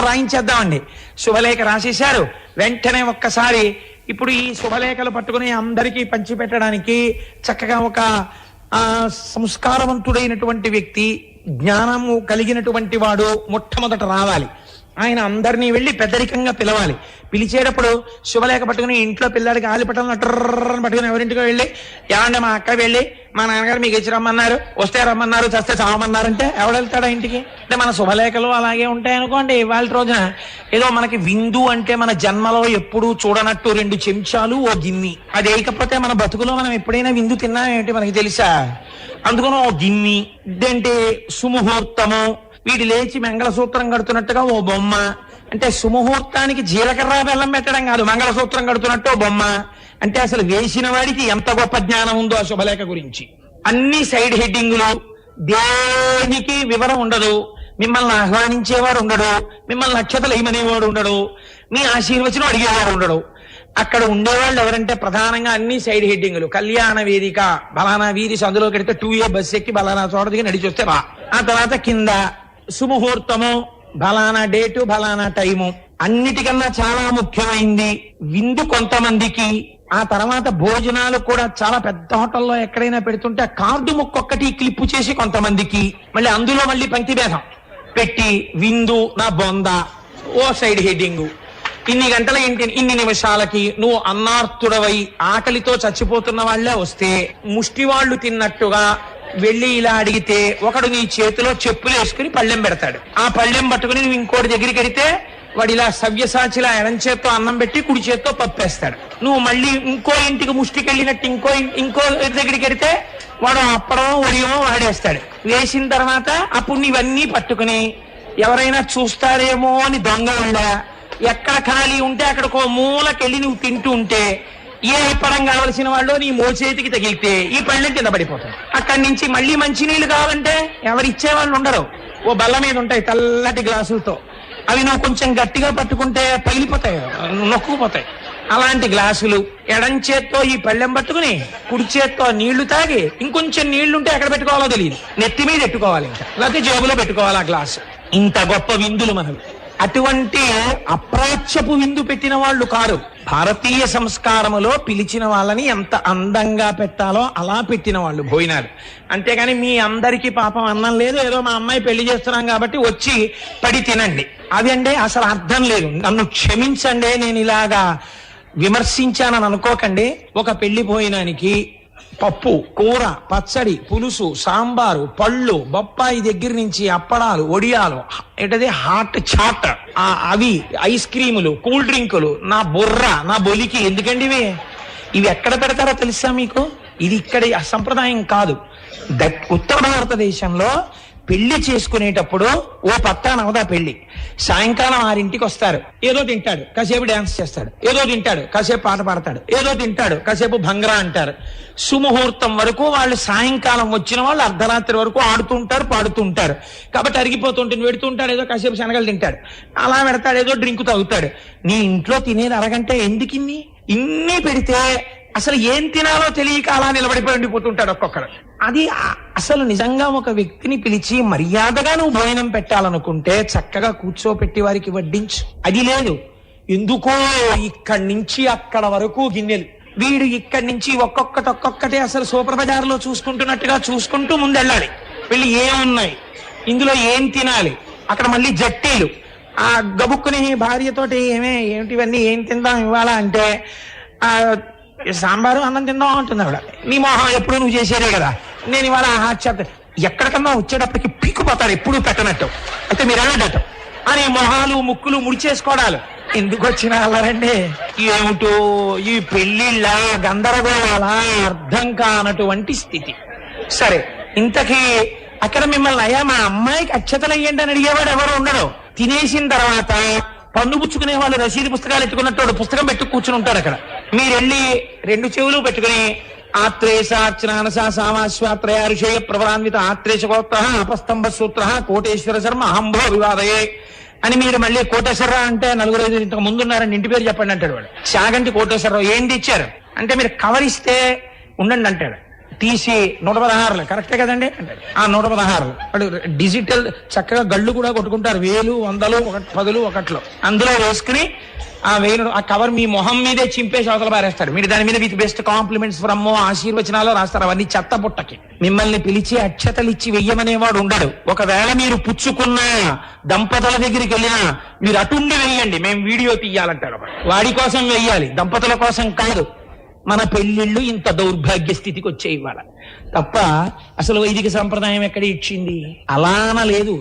రాయించేద్దామండి. శుభలేఖ రాసేశారు. వెంటనే ఒక్కసారి ఇప్పుడు ఈ శుభలేఖలు పట్టుకుని అందరికీ పంచిపెట్టడానికి చక్కగా ఒక సంస్కారవంతుడైనటువంటి వ్యక్తి, జ్ఞానము కలిగినటువంటి వాడు మొట్టమొదట రావాలి. ఆయన అందరినీ వెళ్ళి పెద్దరికంగా పిలవాలి. పిలిచేటప్పుడు శుభలేఖ పట్టుకుని ఇంట్లో పిల్లాడికి ఆలిపట్టలను టర్రని పట్టుకుని ఎవరింటికో వెళ్ళి, ఏమంటే మా అక్క వెళ్ళి మా నాన్నగారు మీకు ఇచ్చి రమ్మన్నారు, వస్తే రమ్మన్నారు, చస్తే చావమన్నారంటే ఎవడెళ్తాడా ఇంటికి? అంటే మన శుభలేఖలు అలాగే ఉంటాయి అనుకోండి. ఇవాళ రోజున ఏదో మనకి విందు అంటే మన జన్మలో ఎప్పుడు చూడనట్టు 2 చెంచాలు ఓ గిన్ని, అది వేయకపోతే మన బతుకులో మనం ఎప్పుడైనా విందు తిన్నామేంటి మనకి తెలుసా? అందుకని ఓ గిన్ని ఇదేంటి సుముహూర్తము, వీడి లేచి మంగళసూత్రం కడుతున్నట్టుగా ఓ బొమ్మ, అంటే సుముహూర్తానికి జీలకర్ర బెల్లం పెట్టడం కాదు, మంగళసూత్రం కడుతున్నట్టు ఓ బొమ్మ. అంటే అసలు వేసిన వాడికి ఎంత గొప్ప జ్ఞానం ఉందో ఆ శుభలేఖ గురించి. అన్ని సైడ్ హెడ్డింగులు, దేనికి వివరం ఉండదు, మిమ్మల్ని ఆహ్వానించేవాడు ఉండడు, మిమ్మల్ని నక్షత్రాలు ఏమనేవాడు ఉండడు, మీ ఆశీర్వచనం అడిగేవాడు ఉండడు. అక్కడ ఉండేవాళ్ళు ఎవరంటే ప్రధానంగా అన్ని సైడ్ హెడ్డింగులు. కళ్యాణ వేదిక, బలానా వీధి సందులో కడితే 2A బస్సు ఎక్కి బలానా చోట దిగి నడిచి వస్తే బా. ఆ తర్వాత కింద సుముహూర్తము, బలానా డేటు, బలానా టైము. అన్నిటికన్నా చాలా ముఖ్యమైంది విందు కొంతమందికి. ఆ తర్వాత భోజనాలు కూడా చాలా పెద్ద హోటల్లో ఎక్కడైనా పెడుతుంటే కార్డు ముక్కొక్కటి క్లిప్పు చేసి కొంతమందికి, మళ్ళీ అందులో మళ్ళీ పంక్తి భేదం పెట్టి విందు నా బొంద ఓ సైడ్ హెడ్డింగు. ఇన్ని గంటల ఇన్ని నిమిషాలకి నువ్వు అన్నార్తుడవై ఆకలితో చచ్చిపోతున్న వాళ్లే వస్తే ముష్టివాళ్లు తిన్నట్టుగా వెళ్ళి ఇలా అడిగితే ఒకడు నీ చేతిలో చెప్పులు వేసుకుని పళ్ళెం పెడతాడు. ఆ పళ్ళెం పట్టుకుని నువ్వు ఇంకోటి దగ్గరికి వెడితే వాడు ఇలా సవ్యసాచిలా ఎడం చేత్తో అన్నం పెట్టి కుడి చేత్తో పప్పేస్తాడు. నువ్వు మళ్ళీ ఇంకో ఇంటికి ముష్టికి వెళ్ళినట్టు ఇంకో దగ్గరికి వెడితే వాడు అప్పడమో ఒడియమో వాడేస్తాడు. వేసిన తర్వాత అప్పుడు నీవన్నీ పట్టుకుని ఎవరైనా చూస్తారేమో అని దొంగ ఉండ ఎక్కడ ఖాళీ ఉంటే అక్కడికో మూలకెళ్ళి నువ్వు తింటూ ఉంటే ఏ అప్పడం కావలసిన వాళ్ళు నీ మోచేతికి తగిలితే ఈ పళ్ళెం కింద పడిపోతాయి. అక్కడి నుంచి మళ్ళీ మంచినీళ్ళు కావాలంటే ఎవరిచ్చే వాళ్ళు ఉండరు. ఓ బల్ల మీద ఉంటాయి తెల్లటి గ్లాసులతో, అవి నువ్వు కొంచెం గట్టిగా పట్టుకుంటే పగిలిపోతాయి, నొక్కుపోతాయి. అలాంటి గ్లాసులు ఎడం చేత్తో ఈ పళ్ళెం పట్టుకుని కుడి చేత్తో నీళ్లు తాగి ఇంకొంచెం నీళ్లుంటే ఎక్కడ పెట్టుకోవాలో తెలియదు, నెత్తి మీద పెట్టుకోవాలి, ఇంకా లేకపోతే జేబులో పెట్టుకోవాలి ఆ గ్లాసు. ఇంత గొప్ప విందులు మనవి. అటువంటి అప్రాచ్యపు విందు పెట్టిన వాళ్ళు కారు. భారతీయ సంస్కారములో పిలిచిన వాళ్ళని ఎంత అందంగా పెట్టాలో అలా పెట్టిన వాళ్ళు భోజనాలు. అంతేగాని మీ అందరికీ పాపం అన్నం లేదు, ఏదో మా అమ్మాయి పెళ్లి చేస్తున్నాం కాబట్టి వచ్చి పడి తినండి, అది అంటే అసలు అర్థం లేదు. నన్ను క్షమించండి, నేను ఇలాగా విమర్శించానని అనుకోకండి. ఒక పెళ్లి భోజనానికి పప్పు, కూర, పచ్చడి, పులుసు, సాంబారు, పళ్ళు, బొప్పాయి దగ్గర నుంచి అప్పడాలు, ఒడియాలు, ఏంటది హాట్ చాట్, అవి ఐస్ క్రీములు, కూల్ డ్రింకులు, నా బుర్ర నా బొలికి ఎందుకండి ఇవి ఎక్కడ పెడతారో తెలుసా మీకు? ఇది ఇక్కడ సంప్రదాయం కాదు. ఉత్తర భారతదేశంలో పెళ్లి చేసుకునేటప్పుడు ఓ పత్తాన అవదా పెళ్లి, సాయంకాలం 6ంటికి వస్తారు, ఏదో తింటాడు కాసేపు డాన్స్ చేస్తాడు, ఏదో తింటాడు కాసేపు పాట పాడతాడు, ఏదో తింటాడు కాసేపు భంగరా అంటారు. సుముహూర్తం వరకు వాళ్ళు సాయంకాలం వచ్చిన వాళ్ళు అర్ధరాత్రి వరకు ఆడుతుంటారు, పాడుతుంటారు. కాబట్టి అరిగిపోతుంటుంది, పెడుతుంటాడు, ఏదో కాసేపు శనగలు తింటాడు, అలా పెడతాడు, ఏదో డ్రింక్ తాగుతాడు. నీ ఇంట్లో తినేది అరగంట, ఎందుకు ఇన్ని పెడితే అసలు ఏం తినాలో తెలియక అలా నిలబడిపోయి ఉండిపోతుంటాడు ఒక్కొక్కడు. అది అసలు నిజంగా ఒక వ్యక్తిని పిలిచి మర్యాదగా నువ్వు భోజనం పెట్టాలనుకుంటే చక్కగా కూర్చోపెట్టి వారికి వడ్డించు. అది లేదు, ఎందుకో ఇక్కడి నుంచి అక్కడ వరకు గిన్నెలు, వీడు ఇక్కడి నుంచి ఒక్కొక్కటి అసలు సూపర్ బజార్లో చూసుకుంటున్నట్టుగా చూసుకుంటూ ముందెళ్ళాలి. వీళ్ళు ఏమున్నాయి, ఇందులో ఏం తినాలి, అక్కడ మళ్ళీ జట్టీలు. ఆ గబుక్కుని భార్యతోటి ఏమిటివన్నీ ఏం తిందాం ఇవాళ అంటే సాంబారు అన్నం తిందాం అంటుంది ఆవిడ. నీ మొహం ఎప్పుడు నువ్వు చేసేదే కదా, నేను ఇవాళ ఎక్కడికన్నా వచ్చేటప్పటికి పీక్కుపోతాడు ఎప్పుడు పెట్టనట్టు, అయితే మీరు వెళ్ళడట అని మొహాలు ముక్కులు ముడిచేసుకోవడాలు. ఎందుకు వచ్చిన అల్లరండి? ఏమిటో ఈ పెళ్లిళ్ళ గందరగోళాల అర్థం కానటువంటి స్థితి. సరే, ఇంతకీ అక్కడ మిమ్మల్ని అయ్యా మా అమ్మాయికి అక్షతలు అయ్యండి అని అడిగేవాడు ఎవరు ఉండడు. తినేసిన తర్వాత పన్ను పుచ్చుకునే వాళ్ళు రసీదు పుస్తకాలు ఎత్తుకున్నట్టు పుస్తకం పెట్టు కూర్చుని ఉంటారు అక్కడ. మీరు వెళ్ళి 2 చెవులు పెట్టుకుని ఆత్రేశార్చనానసా సామాశ్వాత్రయ ఋషయ ప్రవరాన్విత ఆత్రేశగోత్ర అపస్తంభ సూత్ర కోటేశ్వర శర్మ అహంభో వివాదయే అని మీరు మళ్ళీ కోటేశ్వరరావు అంటే 4-5 ఇంతకు ముందున్నారని ఇంటి పేరు చెప్పండి అంటాడు వాడు. చాగంటి కోటేశ్వరరావు ఏంటి ఇచ్చారు అంటే మీరు కవర్ ఇస్తే ఉండండి అంటాడు. తీసి 116 కరెక్టే కదండి అంటాడు. ఆ 116 వాడు డిజిటల్ చక్కగా గళ్ళు కూడా కొట్టుకుంటారు, 1000, 100, 10 ఒకట్లో అందులో వేసుకుని ఆ 1000 ఆ కవర్ మీ మొహం మీదే చింపేసి అవతల పారేస్తాడు. మీరు దాని మీద విత్ బెస్ట్ కాంప్లిమెంట్స్ ఫ్రమ్ ఆశీర్వచనాలు రాస్తారు. అవన్నీ చెత్త పుట్టకి. మిమ్మల్ని పిలిచి అక్షతలు ఇచ్చి వెయ్యమనేవాడు ఉండడు. ఒకవేళ మీరు పుచ్చుకున్న దంపతుల దగ్గరికి వెళ్ళినా మీరు అటుండి వెయ్యండి, మేము వీడియో తీయాలంటాడు. వాడి కోసం వెయ్యాలి, దంపతుల కోసం కాదు. మన పెళ్లిళ్ళు ఇంత దౌర్భాగ్య స్థితికి వచ్చే ఇవాళ తప్ప అసలు వైదిక సంప్రదాయం ఎక్కడ ఇచ్చింది? అలాన లేదు.